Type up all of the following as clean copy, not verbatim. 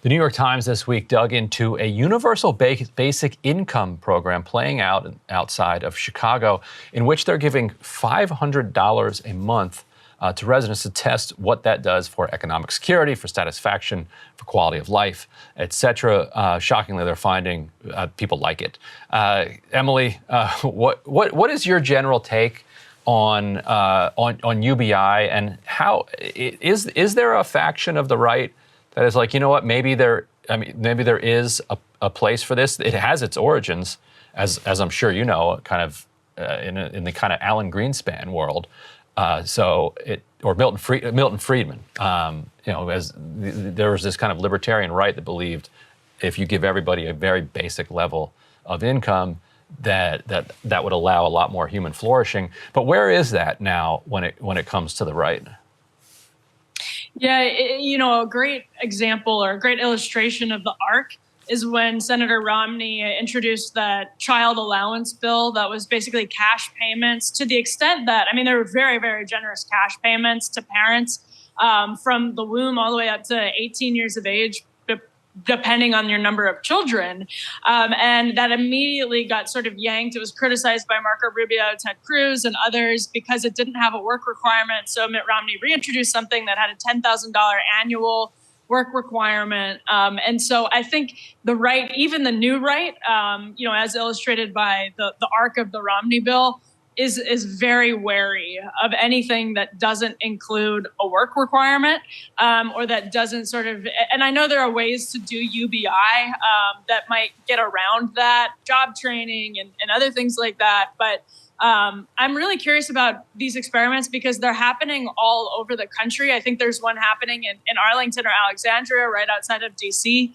The New York Times this week dug into a universal basic income program playing out outside of Chicago, in which they're giving $500 a month to residents to test what that does for economic security, for satisfaction, for quality of life, etc. Shockingly, they're finding people like it. Emily, what is your general take on UBI, and how is there a faction of the right that is like, you know what, maybe there is a place for this? It has its origins, as I'm sure you know, kind of in the kind of Alan Greenspan world. Or Milton Friedman. As there was this kind of libertarian right that believed if you give everybody a very basic level of income, that would allow a lot more human flourishing. But where is that now when it comes to the right? Yeah, a great example or a great illustration of the arc is when Senator Romney introduced that child allowance bill that was basically cash payments, to the extent that, there were very, very generous cash payments to parents from the womb all the way up to 18 years of age, depending on your number of children. And that immediately got sort of yanked. It was criticized by Marco Rubio, Ted Cruz, and others because it didn't have a work requirement. So Mitt Romney reintroduced something that had a $10,000 annual work requirement. And so I think the right, even the new right, as illustrated by the arc of the Romney bill, is very wary of anything that doesn't include a work requirement, or that doesn't sort of, and I know there are ways to do UBI that might get around that, job training and other things like that. But I'm really curious about these experiments because they're happening all over the country. I think there's one happening in Arlington or Alexandria, right outside of DC.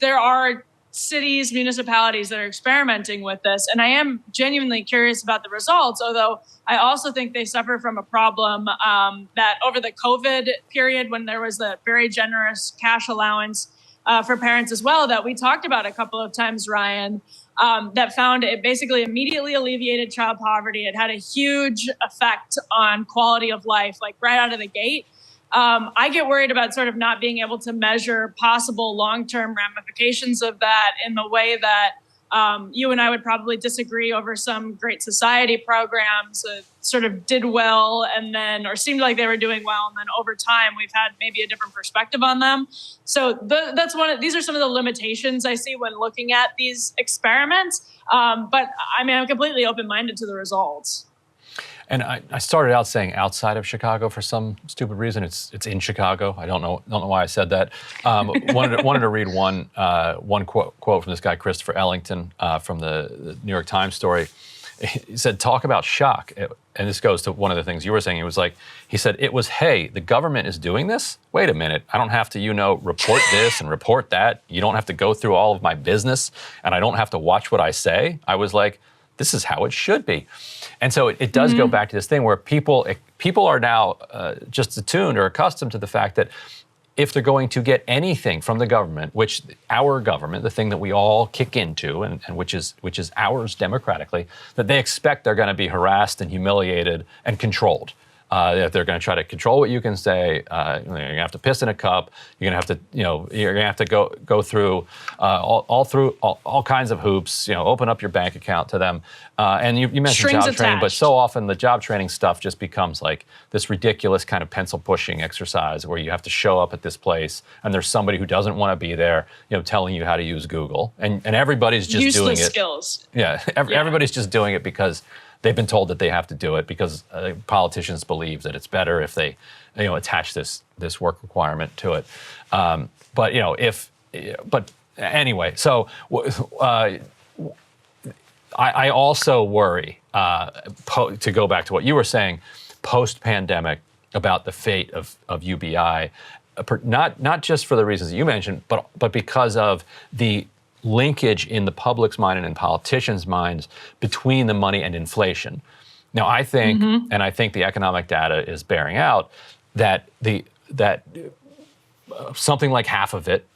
There are cities, municipalities that are experimenting with this. And I am genuinely curious about the results, although I also think they suffer from a problem that over the COVID period, when there was a very generous cash allowance for parents as well, that we talked about a couple of times, Ryan, that found it basically immediately alleviated child poverty. It had a huge effect on quality of life, like right out of the gate. I get worried about sort of not being able to measure possible long-term ramifications of that in the way that you and I would probably disagree over some Great Society programs that sort of did well and then, or seemed like they were doing well, and then over time we've had maybe a different perspective on them. So these are some of the limitations I see when looking at these experiments. But I'm completely open-minded to the results. And I started out saying outside of Chicago for some stupid reason. It's in Chicago. I don't know why I said that. Wanted to read one quote from this guy Christopher Ellington from the New York Times story. He said, "Talk about shock." And this goes to one of the things you were saying. He said, "It was, hey, the government is doing this? Wait a minute. I don't have to, report this and report that. You don't have to go through all of my business, and I don't have to watch what I say." I was like, this is how it should be. And so it does go back to this thing where people are now just attuned or accustomed to the fact that if they're going to get anything from the government, which our government, the thing that we all kick into and which is ours democratically, that they expect they're going to be harassed and humiliated and controlled. If they're going to try to control what you can say, you're going to have to piss in a cup. You're going to have to, you're going to have to go through all kinds of hoops. Open up your bank account to them. And you mentioned Strings job training, attached. but so often the job training stuff just becomes like this ridiculous kind of pencil pushing exercise where you have to show up at this place and there's somebody who doesn't want to be there, telling you how to use Google, and everybody's just Useless doing it. skills. Yeah, everybody's just doing it because they've been told that they have to do it because politicians believe that it's better if they, attach this work requirement to it. But anyway, so I also worry, to go back to what you were saying, post-pandemic about the fate of UBI, not just for the reasons that you mentioned, but because of the linkage in the public's mind and in politicians' minds between the money and inflation. Now, I think, and I think the economic data is bearing out that something like half of it,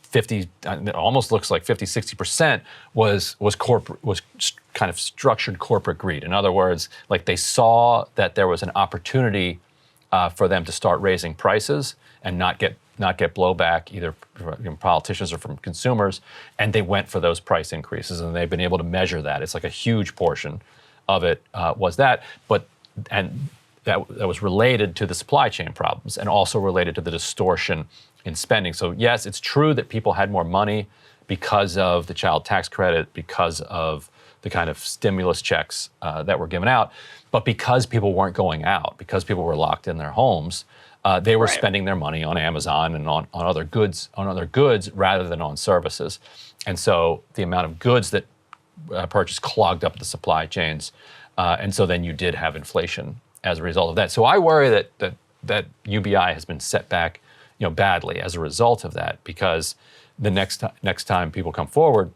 50, it almost looks like 50, 60% was kind of structured corporate greed. In other words, like they saw that there was an opportunity for them to start raising prices and not get blowback either politicians or from consumers, and they went for those price increases, and they've been able to measure that. It's like a huge portion of it was that, and that was related to the supply chain problems and also related to the distortion in spending. So yes, it's true that people had more money because of the child tax credit, because of the kind of stimulus checks that were given out, but because people weren't going out, because people were locked in their homes, they were spending their money on Amazon and on other goods rather than on services. And so the amount of goods that purchased clogged up the supply chains, and so then you did have inflation as a result of that. So I worry that UBI has been set back, badly as a result of that, because the next time people come forward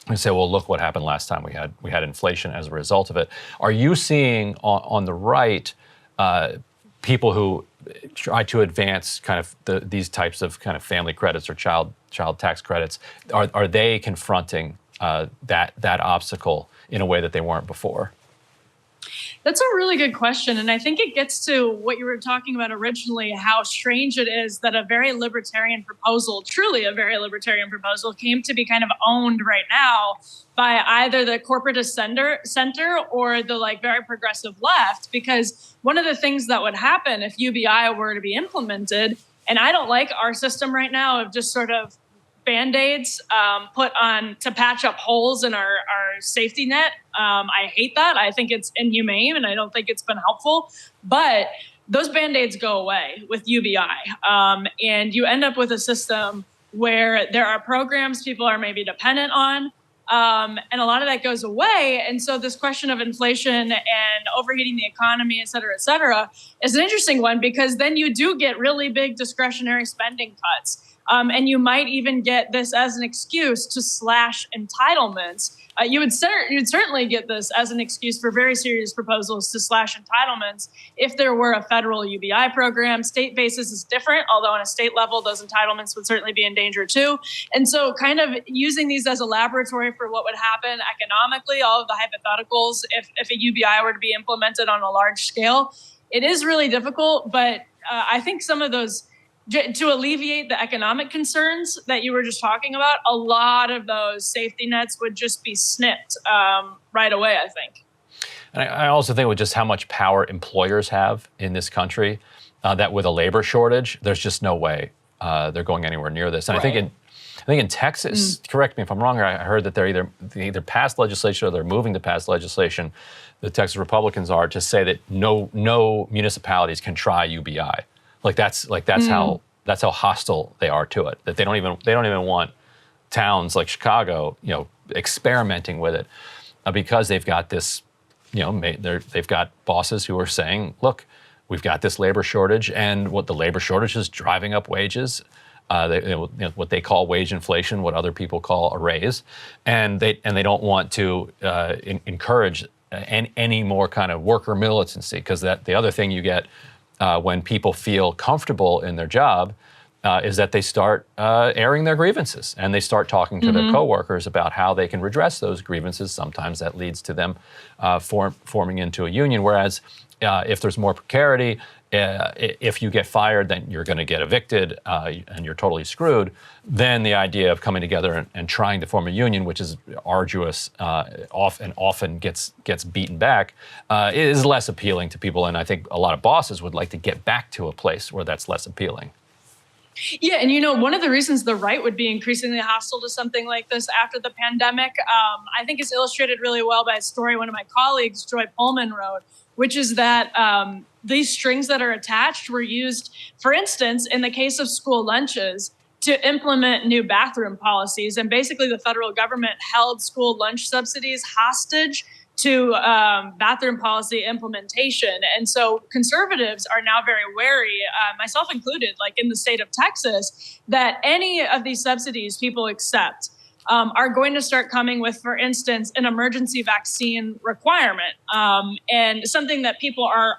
and say, well, look what happened last time we had inflation as a result of it. Are you seeing on the right people who try to advance kind of these types of kind of family credits or child tax credits? Are they confronting that obstacle in a way that they weren't before? That's a really good question. And I think it gets to what you were talking about originally, how strange it is that a very libertarian proposal, truly a very libertarian proposal, came to be kind of owned right now by either the corporatist center or the very progressive left. Because one of the things that would happen if UBI were to be implemented, and I don't like our system right now of just sort of Band-Aids put on to patch up holes in our safety net. I hate that. I think it's inhumane, and I don't think it's been helpful. But those Band-Aids go away with UBI. And you end up with a system where there are programs people are maybe dependent on, and a lot of that goes away. And so this question of inflation and overheating the economy, et cetera, is an interesting one, because then you do get really big discretionary spending cuts. And you might even get this as an excuse to slash entitlements. You'd certainly get this as an excuse for very serious proposals to slash entitlements if there were a federal UBI program. State basis is different, although on a state level, those entitlements would certainly be in danger too. And so kind of using these as a laboratory for what would happen economically, all of the hypotheticals, if a UBI were to be implemented on a large scale, it is really difficult. But I think some of those, to alleviate the economic concerns that you were just talking about, a lot of those safety nets would just be snipped right away, I think. And I also think with just how much power employers have in this country, that with a labor shortage, there's just no way they're going anywhere near this. And I think in Texas, correct me if I'm wrong, I heard that they either passed legislation or they're moving to pass legislation, the Texas Republicans are, to say that no municipalities can try UBI. That's how hostile they are to it. That they don't even want towns like Chicago, experimenting with it, because they've got this, they've got bosses who are saying, look, we've got this labor shortage, and what the labor shortage is driving up wages, what they call wage inflation, what other people call a raise, and they don't want to encourage any more kind of worker militancy, because the other thing you get when people feel comfortable in their job is that they start airing their grievances, and they start talking to their coworkers about how they can redress those grievances. Sometimes that leads to them forming into a union. Whereas if there's more precarity, if you get fired, then you're going to get evicted and you're totally screwed. Then the idea of coming together and trying to form a union, which is arduous, often gets beaten back, is less appealing to people. And I think a lot of bosses would like to get back to a place where that's less appealing. Yeah, and one of the reasons the right would be increasingly hostile to something like this after the pandemic, I think is illustrated really well by a story one of my colleagues, Joy Pullman, wrote, which is that these strings that are attached were used, for instance, in the case of school lunches, to implement new bathroom policies. And basically the federal government held school lunch subsidies hostage to bathroom policy implementation. And so conservatives are now very wary, myself included, like in the state of Texas, that any of these subsidies people accept are going to start coming with, for instance, an emergency vaccine requirement, and something that people are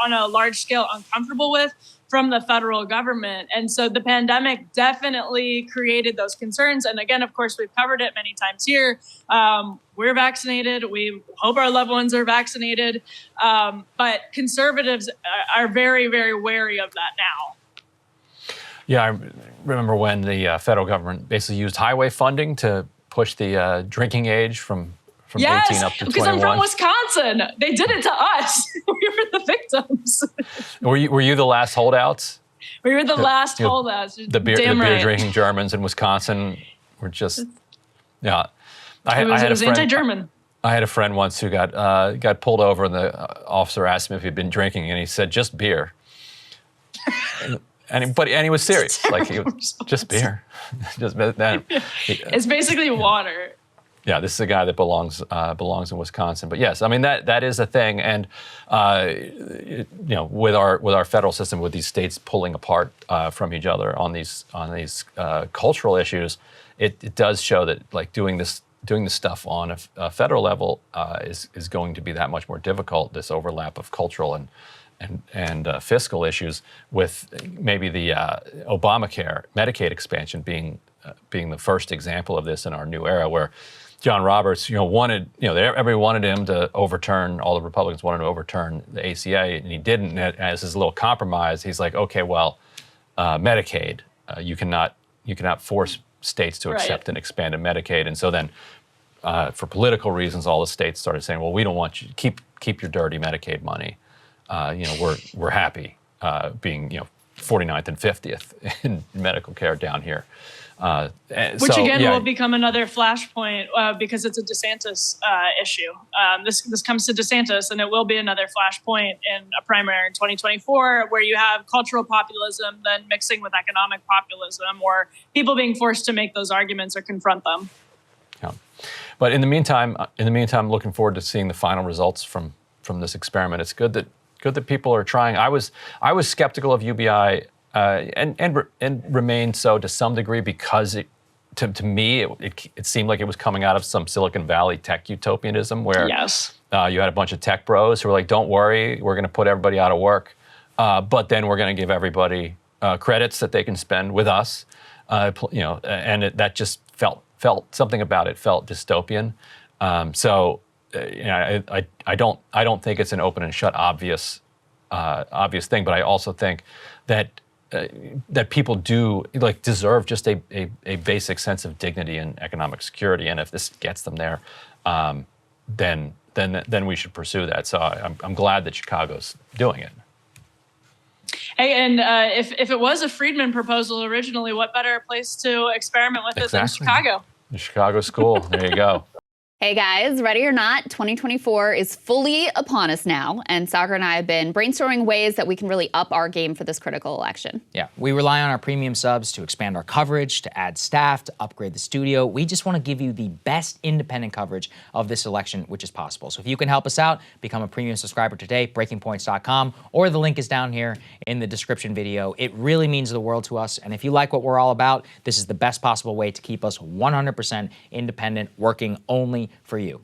on a large scale uncomfortable with from the federal government. And so the pandemic definitely created those concerns. And again, of course, we've covered it many times here. We're vaccinated. We hope our loved ones are vaccinated. But conservatives are very, very wary of that now. Yeah, remember when the federal government basically used highway funding to push the drinking age from 18 up to 21. Because I'm from Wisconsin. They did it to us. We were the victims. Were you the last holdouts? We were the last holdouts. The beer drinking Germans in Wisconsin were just, yeah. It was anti-German. I had a friend once who got pulled over, and the officer asked him if he'd been drinking, and he said just beer. and he was serious, like he was just beer. Just that. It's basically water. Yeah, this is a guy that belongs in Wisconsin. But yes, I mean that is a thing, and with our federal system, with these states pulling apart from each other on these cultural issues, it does show that like doing this stuff on a federal level is going to be that much more difficult. This overlap of cultural and fiscal issues, with maybe the Obamacare Medicaid expansion being the first example of this in our new era, where John Roberts, everybody wanted him to overturn, all the Republicans wanted to overturn the ACA, and he didn't. As his little compromise, he's like, okay, well, Medicaid, you cannot force states to accept an expanded Medicaid, and so then, for political reasons, all the states started saying, well, we don't want you to keep your dirty Medicaid money. We're happy being 49th and 50th in medical care down here. Which will become another flashpoint because it's a DeSantis issue. This comes to DeSantis, and it will be another flashpoint in a primary in 2024, where you have cultural populism then mixing with economic populism, or people being forced to make those arguments or confront them. Yeah, but in the meantime, looking forward to seeing the final results from this experiment. It's good that people are trying. I was skeptical of UBI. And remained so to some degree, because to me it seemed like it was coming out of some Silicon Valley tech utopianism, where you had a bunch of tech bros who were like, "Don't worry, we're going to put everybody out of work, but then we're going to give everybody credits that they can spend with us," and that just felt something about it felt dystopian. I don't think it's an open and shut obvious thing, but I also think that people do deserve just a basic sense of dignity and economic security, and if this gets them there, then we should pursue that. So I'm glad that Chicago's doing it. Hey, and if it was a Friedman proposal originally, what better place to experiment with it than Chicago? The Chicago school. There you go. Hey guys, ready or not, 2024 is fully upon us now, and Sagar and I have been brainstorming ways that we can really up our game for this critical election. Yeah, we rely on our premium subs to expand our coverage, to add staff, to upgrade the studio. We just want to give you the best independent coverage of this election, which is possible. So if you can help us out, become a premium subscriber today, breakingpoints.com, or the link is down here in the description video. It really means the world to us, and if you like what we're all about, this is the best possible way to keep us 100% independent, working only for you.